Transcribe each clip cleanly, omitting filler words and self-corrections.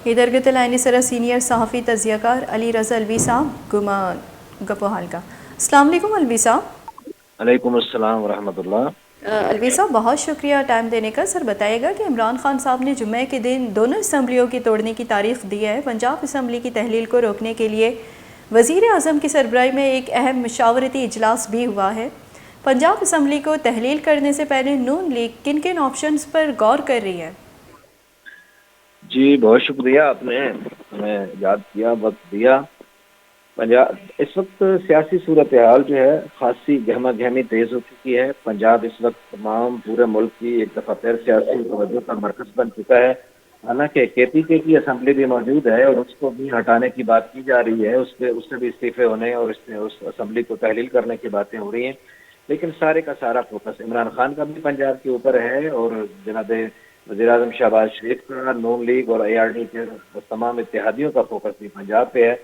ادھر گتلائنی سرا سینئر صحافی تجزیہ کار علی رضا الوی صاحب گما گپو حال کا السلام علیکم الوی صاحب۔ علیکم السلام ورحمۃ اللہ۔ الوی صاحب بہت شکریہ ٹائم دینے کا۔ سر بتائیے گا کہ عمران خان صاحب نے جمعہ کے دن دونوں اسمبلیوں کی توڑنے کی تاریخ دی ہے۔ پنجاب اسمبلی کی تحلیل کو روکنے کے لیے وزیر اعظم کی سربراہی میں ایک اہم مشاورتی اجلاس بھی ہوا ہے۔ پنجاب اسمبلی کو تحلیل کرنے سے پہلے نون لیگ کن کن آپشنز پر غور کر رہی ہے؟ جی بہت شکریہ، آپ نے ہمیں یاد کیا، وقت دیا۔ پنجاب اس وقت سیاسی صورتحال جو ہے خاصی گہما گہمی تیز ہو چکی ہے۔ پنجاب اس وقت تمام پورے ملک کی ایک دفعہ پھر سیاسی توجہ کا مرکز بن چکا ہے۔ حالانکہ کے پی کے کی اسمبلی بھی موجود ہے اور اس کو بھی ہٹانے کی بات کی جا رہی ہے، اس سے بھی استعفے ہونے اور اس اسمبلی کو تحلیل کرنے کی باتیں ہو رہی ہیں، لیکن سارے کا سارا فوکس عمران خان کا بھی پنجاب کے اوپر ہے اور جناب وزیر اعظم شہباز شریف کا، نون لیگ اور اے آر ڈی کے تمام اتحادیوں کا فوکس بھی پنجاب پہ ہے،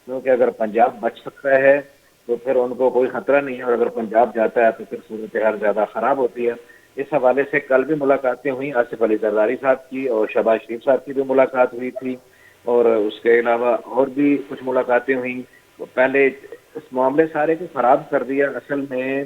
کیونکہ اگر پنجاب بچ سکتا ہے تو پھر ان کو کوئی خطرہ نہیں ہے، اور اگر پنجاب جاتا ہے تو پھر صورتحال زیادہ خراب ہوتی ہے۔ اس حوالے سے کل بھی ملاقاتیں ہوئیں، آصف علی زرداری صاحب کی اور شہباز شریف صاحب کی بھی ملاقات ہوئی تھی، اور اس کے علاوہ اور بھی کچھ ملاقاتیں ہوئیں۔ پہلے اس معاملے سارے کو خراب کر دیا اصل میں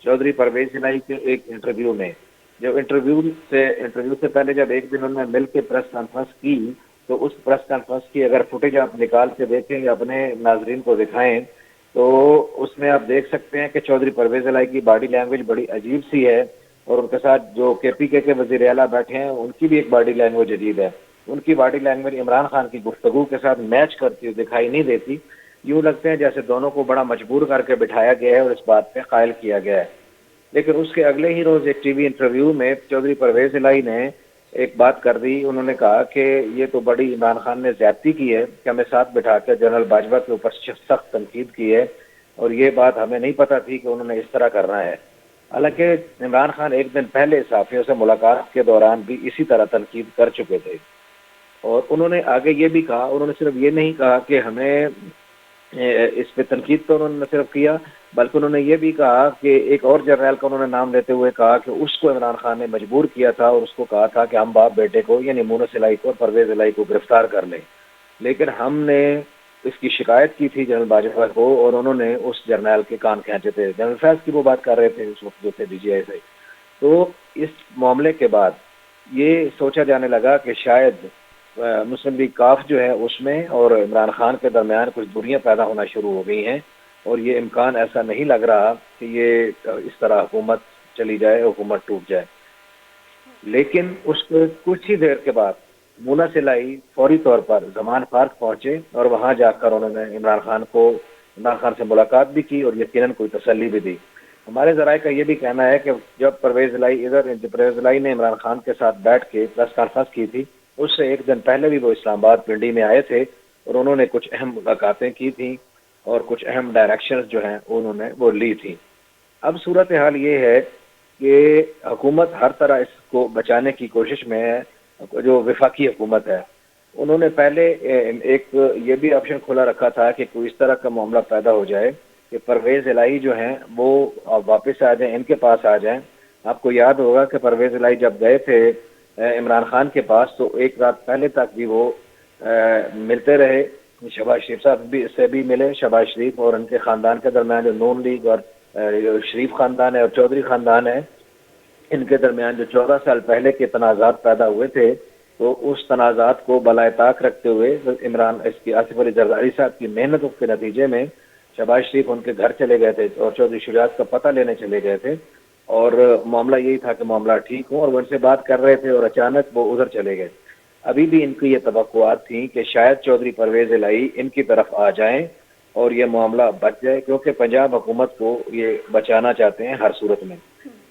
چودھری پرویز الہی کے ایک انٹرویو نے، جو انٹرویو سے پہلے جب ایک دن انہوں نے مل کے پریس کانفرنس کی، تو اس پریس کانفرنس کی اگر فوٹیج آپ نکال کے دیکھیں یا اپنے ناظرین کو دکھائیں تو اس میں آپ دیکھ سکتے ہیں کہ چودھری پرویز الہی کی باڈی لینگویج بڑی عجیب سی ہے، اور ان کے ساتھ جو کے پی کے وزیر اعلیٰ بیٹھے ہیں ان کی بھی ایک باڈی لینگویج عجیب ہے۔ ان کی باڈی لینگویج عمران خان کی گفتگو کے ساتھ میچ کرتی ہوئی دکھائی نہیں دیتی، یوں لگتے ہیں جیسے دونوں کو بڑا مجبور کر کے بٹھایا گیا ہے اور اس بات پہ قائل کیا گیا ہے۔ لیکن اس کے اگلے ہی روز ایک ٹی وی انٹرویو میں چودھری پرویز الہی نے ایک بات کر دی، انہوں نے کہا کہ یہ تو بڑی عمران خان نے زیادتی کی ہے کہ ہمیں ساتھ بٹھا کے جنرل باجوہ کے اوپر سخت تنقید کی ہے، اور یہ بات ہمیں نہیں پتہ تھی کہ انہوں نے اس طرح کرنا ہے۔ حالانکہ عمران خان ایک دن پہلے صحافیوں سے ملاقات کے دوران بھی اسی طرح تنقید کر چکے تھے، اور انہوں نے آگے یہ بھی کہا، انہوں نے صرف یہ نہیں کہا کہ ہمیں اس پہ تنقید تو انہوں نے صرف کیا، بلکہ انہوں نے یہ بھی کہا کہ ایک اور جرنیل کا انہوں نے نام لیتے ہوئے کہا کہ اس کو عمران خان نے مجبور کیا تھا اور اس کو کہا تھا کہ ہم باپ بیٹے کو یعنی مونس الہی کو اور پرویز الہی کو گرفتار کر لیں، لیکن ہم نے اس کی شکایت کی تھی جنرل باجوہ کو اور انہوں نے اس جرنیل کے کان کھینچے تھے۔ جنرل فیض کی وہ بات کر رہے تھے اس وقت جو تھے ڈی جی آئی سے۔ تو اس معاملے کے بعد یہ سوچا جانے لگا کہ شاید مسلم لیگ کاف جو ہے اس میں اور عمران خان کے درمیان کچھ دوریاں پیدا ہونا شروع ہو گئی ہیں، اور یہ امکان ایسا نہیں لگ رہا کہ یہ اس طرح حکومت چلی جائے، حکومت ٹوٹ جائے۔ لیکن اس کے کچھ ہی دیر کے بعد مونس الہی فوری طور پر زمان پارک پہنچے اور وہاں جا کر انہوں نے عمران خان سے ملاقات بھی کی اور یقیناً کوئی تسلی بھی دی۔ ہمارے ذرائع کا یہ بھی کہنا ہے کہ جب پرویز الہی نے عمران خان کے ساتھ بیٹھ کے پریس کانفرنس کی تھی، اس سے ایک دن پہلے بھی وہ اسلام آباد پنڈی میں آئے تھے اور انہوں نے کچھ اہم ملاقاتیں کی تھیں اور کچھ اہم ڈائریکشنز جو ہیں انہوں نے وہ لی تھی۔ اب صورتحال یہ ہے کہ حکومت ہر طرح اس کو بچانے کی کوشش میں ہے، جو وفاقی حکومت ہے انہوں نے پہلے ایک یہ بھی آپشن کھلا رکھا تھا کہ کوئی اس طرح کا معاملہ پیدا ہو جائے کہ پرویز الہی جو ہیں وہ واپس آ جائیں، ان کے پاس آ جائیں۔ آپ کو یاد ہوگا کہ پرویز الہی جب گئے تھے عمران خان کے پاس تو ایک رات پہلے تک بھی وہ ملتے رہے، شہباز شریف صاحب بھی سے بھی ملے، شہباز شریف اور ان کے خاندان کے درمیان جو نون لیگ اور شریف خاندان ہے اور چودھری خاندان ہے، ان کے درمیان جو 14 سال پہلے کے تنازعات پیدا ہوئے تھے، تو اس تنازعات کو بالائے طاق رکھتے ہوئے آصف علی زرداری صاحب کی محنتوں کے نتیجے میں شہباز شریف ان کے گھر چلے گئے تھے اور چودھری شجاعت کا پتہ لینے چلے گئے تھے، اور معاملہ یہی تھا کہ معاملہ ٹھیک ہو، اور وہ ان سے بات کر رہے تھے اور اچانک وہ ادھر چلے گئے۔ ابھی بھی ان کی یہ توقعات تھیں کہ شاید چودھری پرویز الہی ان کی طرف آ جائیں اور یہ معاملہ بچ جائے، کیونکہ پنجاب حکومت کو یہ بچانا چاہتے ہیں ہر صورت میں۔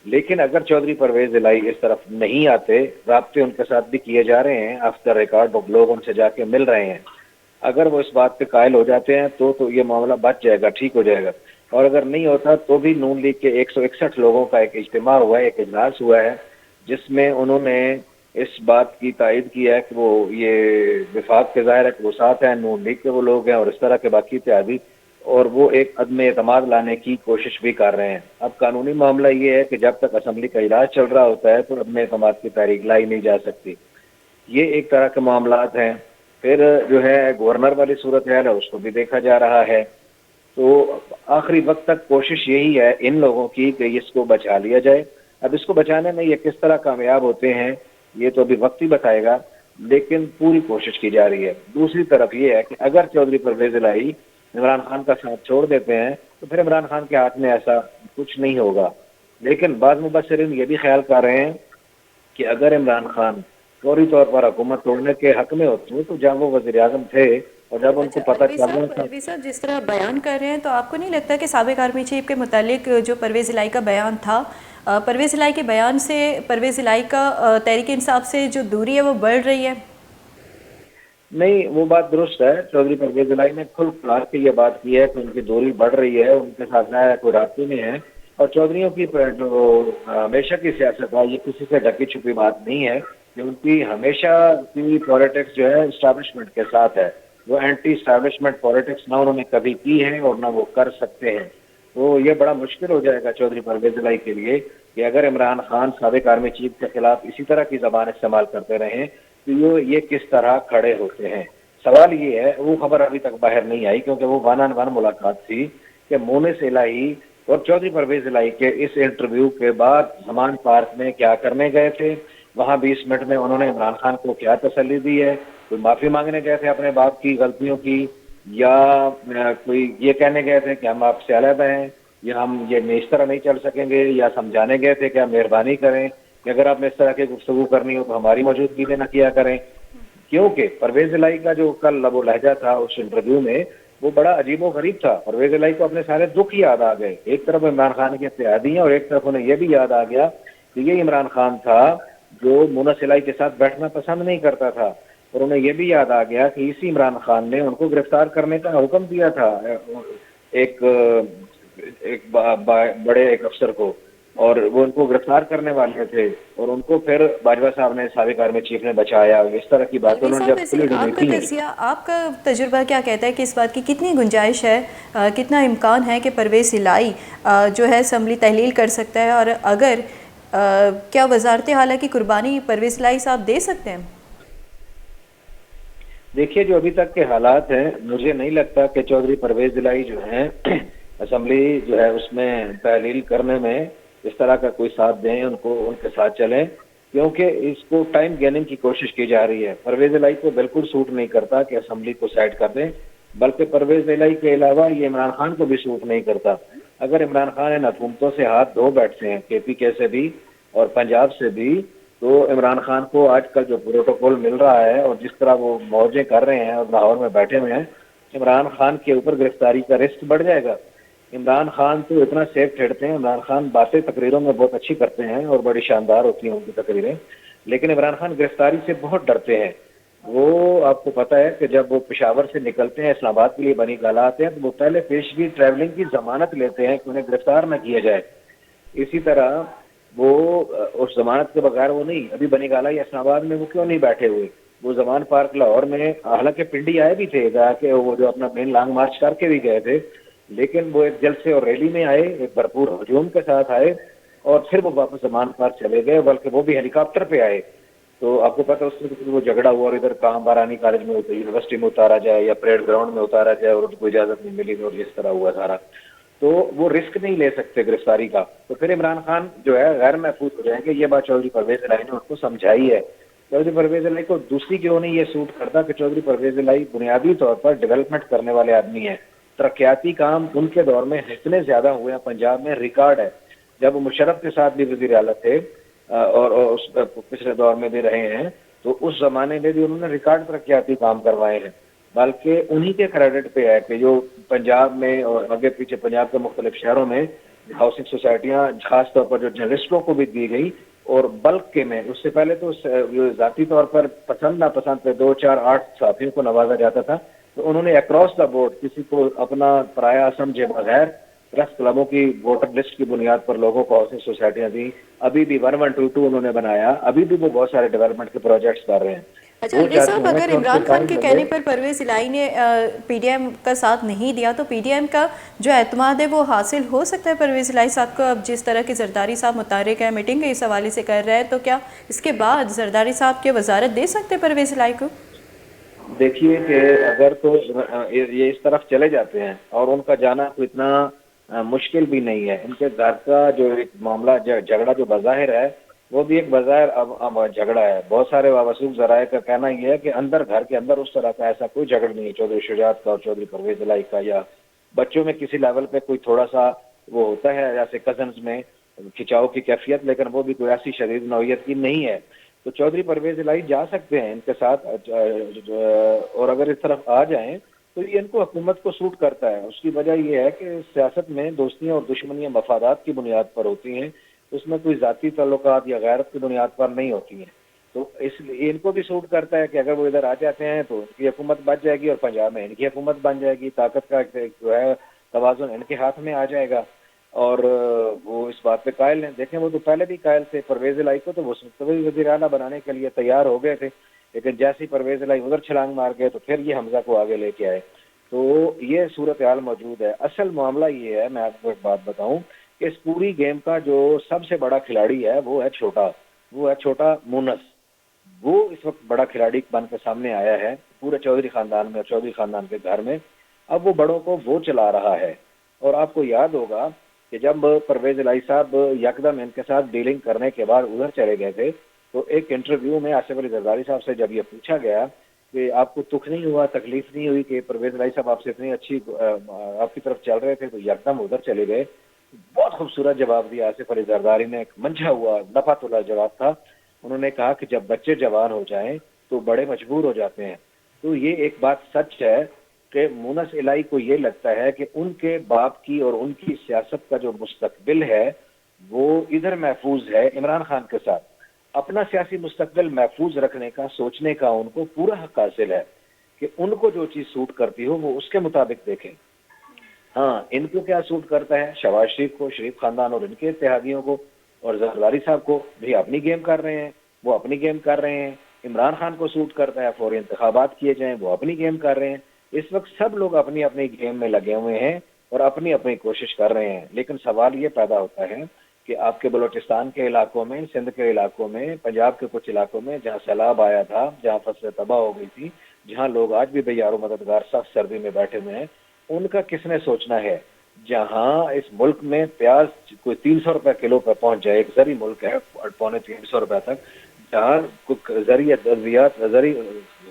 لیکن اگر چودھری پرویز الہی اس طرف نہیں آتے، رابطے ان کے ساتھ بھی کیے جا رہے ہیں، آفتر ریکارڈ لوگ ان سے جا کے مل رہے ہیں، اگر وہ اس بات پہ قائل ہو جاتے ہیں تو یہ معاملہ بچ جائے گا، ٹھیک ہو جائے گا۔ اور اگر نہیں ہوتا تو بھی نون لیگ کے 161 لوگوں کا ایک اجتماع ہوا ہے، ایک اجلاس ہوا ہے، جس میں انہوں نے اس بات کی تائید کی ہے کہ وہ یہ وفاق کے ظاہر ہے کہ وہ ساتھ ہیں، نون لیگ کے وہ لوگ ہیں اور اس طرح کے باقی اتحادی، اور وہ ایک عدم اعتماد لانے کی کوشش بھی کر رہے ہیں۔ اب قانونی معاملہ یہ ہے کہ جب تک اسمبلی کا اجلاس چل رہا ہوتا ہے تو عدم اعتماد کی تحریک لائی نہیں جا سکتی۔ یہ ایک طرح کے معاملات ہیں۔ پھر جو ہے گورنر والی صورتحال ہے اس کو بھی دیکھا جا رہا ہے. تو آخری وقت تک کوشش یہی ہے ان لوگوں کی کہ اس کو بچا لیا جائے. اب اس کو بچانے میں یہ کس طرح کامیاب ہوتے ہیں یہ تو ابھی وقت ہی بتائے گا، لیکن پوری کوشش کی جا رہی ہے. دوسری طرف یہ ہے کہ اگر چودھری پرویز الہی عمران خان کا ساتھ چھوڑ دیتے ہیں تو پھر عمران خان کے ہاتھ میں ایسا کچھ نہیں ہوگا. لیکن بعض مبصرین یہ بھی خیال کر رہے ہیں کہ اگر عمران خان فوری طور پر حکومت توڑنے کے حق میں ہوتے تو جب وہ وزیر اعظم تھے اور جب ان کو اچھا پتہ چل رہا تھا. الوی صاحب جس طرح بیان کر رہے ہیں تو آپ کو نہیں لگتا کہ سابق آرمی چیف کے متعلق جو پرویز الہی کا بیان تھا، پرویز الہی کے بیان سے پرویز الہی کا تحریک انصاف سے جو دوری ہے وہ بڑھ رہی ہے؟ نہیں، وہ بات درست ہے. چودھری پرویز الہی نے کھل کھلا کے یہ بات کی ہے کہ ان کی دوری بڑھ رہی ہے، ان کے ساتھ نیا کوئی رابطے میں ہے. اور چودھریوں کی جو ہمیشہ کی سیاست ہے یہ کسی سے ڈھکی چھپی بات نہیں ہے کہ ان کی ہمیشہ کی پالیٹکس جو ہے اسٹیبلشمنٹ کے ساتھ ہے. وہ اینٹی اسٹیبلشمنٹ پالیٹکس نہ انہوں نے کبھی کی ہے اور نہ وہ کر سکتے ہیں. تو یہ بڑا مشکل ہو جائے گا چودھری پرویز الہی کے لیے کہ اگر عمران خان سابق آرمی چیف کے خلاف اسی طرح کی زبان استعمال کرتے رہیں تو یہ کس طرح کھڑے ہوتے ہیں. سوال یہ ہے، وہ خبر ابھی تک باہر نہیں آئی کیونکہ وہ ون آن ون ملاقات تھی کہ مونس الہی اور چودھری پرویز الہی کے اس انٹرویو کے بعد زمان پارک میں کیا کرنے گئے تھے، وہاں 20 منٹ میں انہوں نے عمران خان کو کیا تسلی دی ہے. کوئی معافی مانگنے گئے تھے اپنے باپ کی غلطیوں کی، یا کوئی یہ کہنے گئے تھے کہ ہم آپ سے علیحدہ ہیں یا ہم یہ اس طرح نہیں چل سکیں گے، یا سمجھانے گئے تھے کہ آپ مہربانی کریں کہ اگر آپ نے اس طرح کی گفتگو کرنی ہو تو ہماری موجودگی میں نہ کیا کریں. کیونکہ پرویز الہی کا جو کل لب و لہجہ تھا اس انٹرویو میں وہ بڑا عجیب و غریب تھا. پرویز الہی کو اپنے سارے دکھ یاد آ گئے. ایک طرف عمران خان کے اتحادی ہیں اور ایک طرف انہیں یہ بھی یاد آ گیا کہ یہ عمران خان تھا جو مونس الہی کے ساتھ بیٹھنا پسند نہیں کرتا تھا، اور انہیں یہ بھی یاد آ گیا کہ اسی عمران خان نے ان کو گرفتار کرنے کا حکم دیا تھا ایک بڑے ایک افسر کو، اور وہ ان کو گرفتار کرنے والے تھے اور ان کو پھر باجوہ صاحب نے سابق آرمی چیف نے بچایا. اس طرح کی باتیں الوی انہوں نے صاحب جب ویسے کھلی آپ کا کی ہیں. تجزیہ، آپ کا تجربہ کیا کہتا ہے کہ اس بات کی کتنی گنجائش ہے، کتنا امکان ہے کہ پرویز الہی جو ہے اسمبلی تحلیل کر سکتا ہے، اور اگر کیا وزارت اعلیٰ کی قربانی پرویز الہی صاحب دے سکتے ہیں؟ دیکھیے جو ابھی تک کے حالات ہیں مجھے نہیں لگتا کہ چودھری پرویز الہی جو ہیں اسمبلی جو ہے اس میں تحلیل کرنے میں اس طرح کا کوئی ساتھ دیں، ان کے ساتھ چلیں، کیونکہ اس کو ٹائم گیننگ کی کوشش کی جا رہی ہے. پرویز الہی کو بالکل سوٹ نہیں کرتا کہ اسمبلی کو سائڈ کر دیں، بلکہ پرویز الہی کے علاوہ یہ عمران خان کو بھی سوٹ نہیں کرتا. اگر عمران خان ان حکومتوں سے ہاتھ دھو بیٹھتے ہیں KPK سے بھی اور پنجاب سے بھی، تو عمران خان کو آج کل جو پروٹوکول مل رہا ہے اور جس طرح وہ موجیں کر رہے ہیں اور لاہور میں بیٹھے ہوئے ہیں، عمران خان کے اوپر گرفتاری کا رسک بڑھ جائے گا. عمران خان تو اتنا سیف کھیلتے ہیں، عمران خان باتیں تقریروں میں بہت اچھی کرتے ہیں اور بڑی شاندار ہوتی ہیں ان کی تقریریں، لیکن عمران خان گرفتاری سے بہت ڈرتے ہیں. وہ آپ کو پتہ ہے کہ جب وہ پشاور سے نکلتے ہیں اسلام آباد کے لیے بنی گالہ آتے ہیں تو وہ پہلے پیشگی ٹریولنگ کی ضمانت لیتے ہیں کہ انہیں گرفتار نہ کیا جائے. اسی طرح وہ اس ضمانت کے بغیر وہ نہیں، ابھی بنی گالہ یا اسلام آباد میں وہ کیوں نہیں بیٹھے ہوئے، وہ زمان پارک لاہور میں حالانکہ پنڈی آئے بھی تھے جا کے، وہ جو اپنا مین لانگ مارچ کر کے بھی گئے تھے، لیکن وہ ایک جلسے اور ریلی میں آئے، ایک بھرپور ہجوم کے ساتھ آئے اور پھر وہ واپس زمان پارک چلے گئے، بلکہ وہ بھی ہیلی کاپٹر پہ آئے. تو آپ کو پتہ اس میں وہ جھگڑا ہوا اور ادھر کہاں بارانی کالج میں یونیورسٹی میں اتارا جائے یا پریڈ گراؤنڈ میں اتارا جائے اور ان کو اجازت نہیں ملی اور جس طرح ہوا سارا، تو وہ رسک نہیں لے سکتے گرفتاری کا. تو پھر عمران خان جو ہے غیر محفوظ ہو جائیں گے. یہ بات چودھری پرویز الہی نے ان کو سمجھائی ہے. چودھری پرویز الہی کو دوسری کیوں نہیں یہ سوٹ کرتا کہ چودھری پرویز الہی بنیادی طور پر ڈیولپمنٹ کرنے والے آدمی ہیں. ترقیاتی کام ان کے دور میں اتنے زیادہ ہوئے ہیں، پنجاب میں ریکارڈ ہے. جب وہ مشرف کے ساتھ بھی وزیر اعلیٰ تھے اور اس پچھلے دور میں بھی رہے ہیں، تو اس زمانے میں بھی انہوں نے ریکارڈ ترقیاتی کام کروائے ہیں. بلکہ انہی کے کریڈٹ پہ ہے کہ جو پنجاب میں اور آگے پیچھے پنجاب کے مختلف شہروں میں ہاؤسنگ سوسائٹیاں خاص طور پر جو جرنلسٹوں کو بھی دی گئی، اور بلک کے میں اس سے پہلے تو ذاتی طور پر پسند ناپسند پہ 2 4 8 صحافیوں کو نوازا جاتا تھا، تو انہوں نے اکراس دا بورڈ کسی کو اپنا پرایا سمجھے بغیر پریس کلبوں کی ووٹر لسٹ کی بنیاد پر لوگوں کو ہاؤسنگ سوسائٹیاں دی. ابھی بھی 1122 انہوں نے بنایا، ابھی بھی وہ بہت سارے ڈیولپمنٹ کے پروجیکٹس کر رہے ہیں. اچھا الوی صاحب، اگر عمران خان کے کہنے پر پرویز الہی نے PDM کا ساتھ نہیں دیا تو PDM کا جو اعتماد ہے وہ حاصل ہو سکتا ہے پرویز الہی صاحب کو؟ اب جس طرح کی زرداری صاحب متحرک ہے، میٹنگ کے اس حوالے سے کر رہے ہیں، تو کیا اس کے بعد زرداری صاحب کی وزارت دے سکتے پرویز الہی کو؟ دیکھیے کہ اگر تو یہ اس طرف چلے جاتے ہیں اور ان کا جانا تو اتنا مشکل بھی نہیں ہے. ان کے گھر کا جو ایک معاملہ جھگڑا جو بظاہر ہے وہ بھی ایک بظاہر اب جھگڑا ہے. بہت سارے وابستہ ذرائع کا کہنا یہ ہے کہ اندر گھر کے اندر اس طرح کا ایسا کوئی جھگڑ نہیں ہے چودھری شجاعت کا اور چودھری پرویز الہی کا, یا بچوں میں کسی لیول پہ کوئی تھوڑا سا وہ ہوتا ہے جیسے کزنز میں کھچاؤ کی کیفیت, لیکن وہ بھی کوئی ایسی شدید نوعیت کی نہیں ہے. تو چودھری پرویز الہی جا سکتے ہیں ان کے ساتھ, اور اگر اس طرف آ جائیں تو یہ ان کو حکومت کو سوٹ کرتا ہے. اس کی وجہ یہ ہے کہ سیاست میں دوستیاں اور دشمنیاں مفادات کی بنیاد پر ہوتی ہیں, اس میں کوئی ذاتی تعلقات یا غیرت کی بنیاد پر نہیں ہوتی ہیں. تو اس لیے ان کو بھی سوٹ کرتا ہے کہ اگر وہ ادھر آ جاتے ہیں تو ان کی حکومت بچ جائے گی اور پنجاب میں ان کی حکومت بن جائے گی. طاقت کا جو ہے توازن ان کے ہاتھ میں آ جائے گا اور وہ اس بات پہ قائل ہیں. دیکھیں وہ تو پہلے بھی قائل تھے پرویز الہی کو, تو وہ وزیر اعلیٰ بنانے کے لیے تیار ہو گئے تھے, لیکن جیسے ہی پرویز الہی ادھر چھلانگ مار گئے تو پھر یہ حمزہ کو آگے لے کے آئے. تو یہ صورتحال موجود ہے. اصل معاملہ یہ ہے, میں آپ کو ایک بات بتاؤں کہ اس پوری گیم کا جو سب سے بڑا کھلاڑی ہے وہ ہے چھوٹا مونس. وہ اس وقت بڑا کھلاڑی بن کے سامنے آیا ہے پورے چودھری خاندان میں اور چودھری خاندان کے گھر میں. اب وہ بڑوں کو وہ چلا رہا ہے. اور آپ کو یاد ہوگا کہ جب پرویز الہی صاحب یکدم ان کے ساتھ ڈیلنگ کرنے کے بعد ادھر چلے گئے تھے تو ایک انٹرویو میں آصف علی زرداری صاحب سے جب یہ پوچھا گیا کہ آپ کو دکھ نہیں ہوا, تکلیف نہیں ہوئی کہ پرویز الہی صاحب آپ سے اتنی اچھی آپ کی طرف چل رہے تھے, تو یکدم ادھر چلے گئے. بہت خوبصورت جواب دیا آصف علی زرداری نے, ایک منجھا ہوا دفعہ تولا جواب تھا. انہوں نے کہا کہ جب بچے جوان ہو جائیں تو بڑے مجبور ہو جاتے ہیں. تو یہ ایک بات سچ ہے کہ مونس الہی کو یہ لگتا ہے کہ ان کے باپ کی اور ان کی سیاست کا جو مستقبل ہے وہ ادھر محفوظ ہے عمران خان کے ساتھ. اپنا سیاسی مستقبل محفوظ رکھنے کا سوچنے کا ان کو پورا حق حاصل ہے کہ ان کو جو چیز سوٹ کرتی ہو وہ اس کے مطابق دیکھیں. ہاں, ان کو کیا سوٹ کرتا ہے, شہباز شریف کو, شریف خاندان اور ان کے اتحادیوں کو, اور زرداری صاحب کو بھی اپنی گیم کر رہے ہیں, وہ اپنی گیم کر رہے ہیں. عمران خان کو سوٹ کرتا ہے فوری انتخابات کیے جائیں, وہ اپنی گیم کر رہے ہیں. اس وقت سب لوگ اپنی اپنی گیم میں لگے ہوئے ہیں اور اپنی اپنی کوشش کر رہے ہیں. لیکن سوال یہ پیدا ہوتا ہے کہ آپ کے بلوچستان کے علاقوں میں, سندھ کے علاقوں میں, پنجاب کے کچھ علاقوں میں جہاں سیلاب آیا تھا, جہاں فصلیں تباہ ہو گئی تھی, جہاں لوگ آج بھی بے یار و مددگار سخت سردی میں بیٹھے ہوئے ہیں, ان کا کس نے سوچنا ہے؟ جہاں اس ملک میں پیاز کوئی 300 روپے کلو پہ پہنچ جائے, ایک زرعی ملک ہے 250-300 روپے تک, جہاں زرعی ادویات, زرعی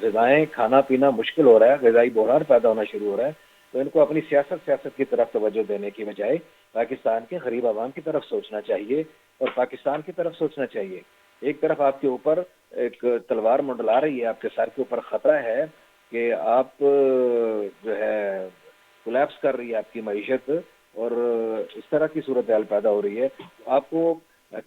غذائیں کھانا پینا مشکل ہو رہا ہے, غذائی بحران پیدا ہونا شروع ہو رہا ہے, تو ان کو اپنی سیاست کی طرف توجہ دینے کی بجائے پاکستان کے غریب عوام کی طرف سوچنا چاہیے اور پاکستان کی طرف سوچنا چاہیے. ایک طرف آپ کے اوپر ایک تلوار منڈلا رہی ہے, آپ کے سر کے اوپر خطرہ ہے کہ آپ جو ہے کولیپس کر رہی ہے آپ کی معیشت, اور اس طرح کی صورتحال پیدا ہو رہی ہے. آپ کو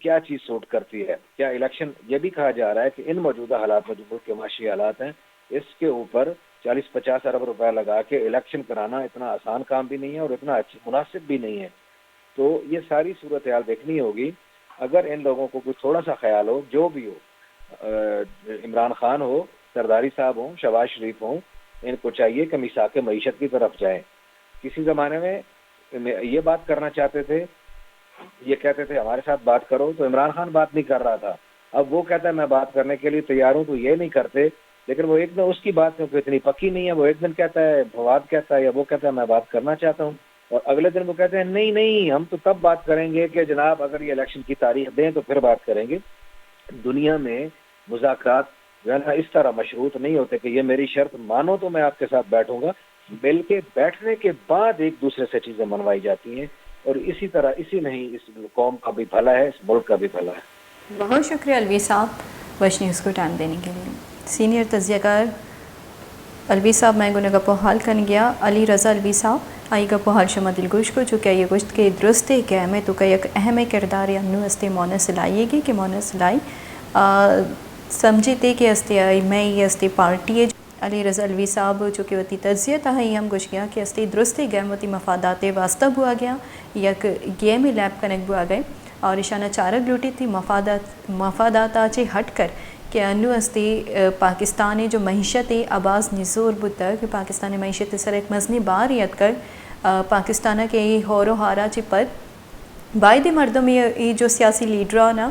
کیا چیز سوٹ کرتی ہے؟ کیا الیکشن؟ یہ بھی کہا جا رہا ہے کہ ان موجودہ حالات میں جو ملک کے معاشی حالات ہیں اس کے اوپر 40-50 ارب روپے لگا کے الیکشن کرانا اتنا آسان کام بھی نہیں ہے اور اتنا مناسب بھی نہیں ہے. تو یہ ساری صورتحال دیکھنی ہوگی. اگر ان لوگوں کو کوئی تھوڑا سا خیال ہو, جو بھی ہو, عمران خان ہو, زرداری صاحب ہوں, شہباز شریف ہوں, ان کو چاہیے کہ میثاق معیشت کی طرف جائیں. کسی زمانے میں یہ بات کرنا چاہتے تھے, یہ کہتے تھے ہمارے ساتھ بات کرو, تو عمران خان بات نہیں کر رہا تھا. اب وہ کہتا ہے میں بات کرنے کے لیے تیار ہوں, تو یہ نہیں کرتے. لیکن وہ ایک دن اس کی بات کیونکہ اتنی پکی نہیں ہے, وہ ایک دن کہتا ہے فواد کہتا ہے یا وہ کہتا ہے میں بات کرنا چاہتا ہوں, اور اگلے دن وہ کہتے ہیں نہیں ہم تو تب بات کریں گے کہ جناب اگر یہ الیکشن کی تاریخ دیں تو پھر بات کریں گے. دنیا میں مذاکرات جو ہے نا اس طرح مشروط نہیں ہوتے کہ یہ میری شرط مانو تو میں آپ کے ساتھ بیٹھوں گا. مل کے بیٹھنے کے بعد ایک دوسرے سے چیزیں منوائی جاتی ہیں, اور اسی طرح اسی نہیں اس قوم کا بھی بھلا ہے, اس ملک کا بھی بھلا ہے. بہت شکریہ الوی صاحب وش نیوز کو ٹائم دینے کے لیے. سینئر تجزیہ کار الوی صاحب میں گنہ گپو حال کن گیا علی رضا الوی صاحب آئی گپو حال شما دل گوش کو چکہ یہ گوشت کے درست گیم ہے تو کہ یک اہم کردار انو استے مونس لائیے گی کہ مونس لائی سمجھتے کہ استے میں یہ استے پارٹی ہے. علی رضا الوی صاحب چونکہ وتی تجزیہ تھا ہی ہم گوش گیا کہ استے درست گیم وتی مفادات واسطہ بوا گیا یک گیم لیب کنک بوا گئے اور اشانہ چارک لوٹی تھی مفادات آچے ہٹ کر کہ انو استے پاکستان جو معیشت آباز نزور بتا کہ پاکستانی معیشت سر ایک مزنی بار یاد کر پاکستان کے ہورو ہارا چی پر باید مردم یہ جو سیاسی لیڈرانا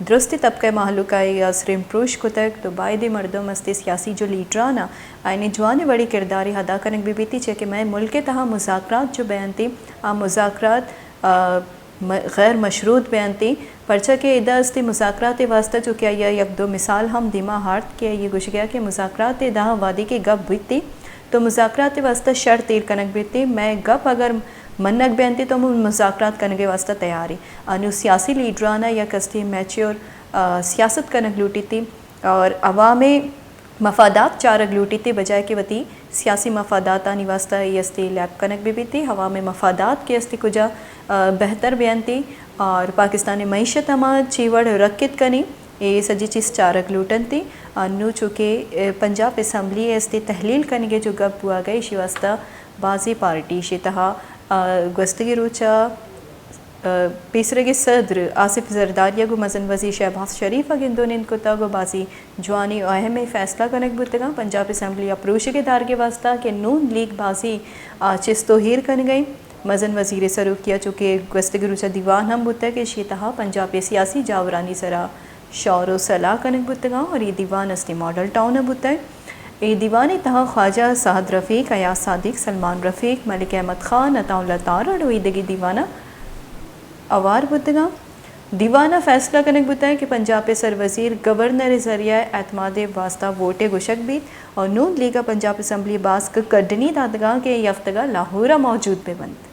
درستی طبقہ محلوقائی اسریم پروش کو تک تو باعد مردم استی سیاسی جو لیڈرانا آئینی جوانی بڑی کرداری ادا کرنے بھی بیتی چاہے کہ میں ملک کے تہا مذاکرات جو بیان تھی مذاکرات غیر مشروط بیان تھی پرچہ کہ ادا استی مذاکرات واسطہ جو کیا یہ یک دو مثال ہم دیما ہارٹ کیا یہ گوش گیا کہ مذاکرات ادا وادی کے گپ بیتی تو مذاکرات واسطہ شرط تیر کنک بیتی میں گپ اگر منک بیانتی تو مذاکرات کرنے کے واسطہ تیاری انو سیاسی لیڈرانا یا کستی میچور سیاست کنک لوٹی تھی اور عوامی مفادات چارگ لوٹی تھی بجائے کہ وتی سیاسی مفادات آنی واسطہ یہ استی لیب کنک بھی تھی عوامی مفادات کے استی کجا بہتر بیانتی اور پاکستانی معیشت ہما چیوڑ رکت کنی یہ سجی چیز چارگ لوٹن تھی انو چونکہ پنجاب اسمبلی استی تحلیل کرنے کے جو گپ ہوا گئی اسی واسطہ بازی پارٹی شتہا گوستگی روچا پیسرگی صدر آصف زرداریہ گو مزن وزیر شہباز شریف گندون ان کو تاگو بازی جوانی اہم فیصلہ کنک بودتگا پنجاب اسمبلی اپروش کے دار کے واسطہ کہ نون لیگ بازی چیز توہیر کن گئی مزن وزیر سروک کیا چونکہ گوستگی روچا دیوان ہم بودتا کہ شیطہا پنجاب سیاسی جاورانی سرا شور و صلاح کنک بودتگا اور یہ دیوان استی ماڈل ٹاؤن بودتا ہے ای دیوانی تہا خواجہ سعد رفیق ایاز صادق سلمان رفیق ملک احمد خان عطا اللہ تار اور ویدگی دیوانہ اوار بودگا دیوانہ فیصلہ کنک بتا ہے کہ پنجاب سر وزیر گورنر ذریعہ اعتماد واسطہ ووٹے گوشک بیت اور نون لیگا پنجاب اسمبلی باز کا کڈنی دادگاہ کے یفتگا لاہورہ موجود بے بند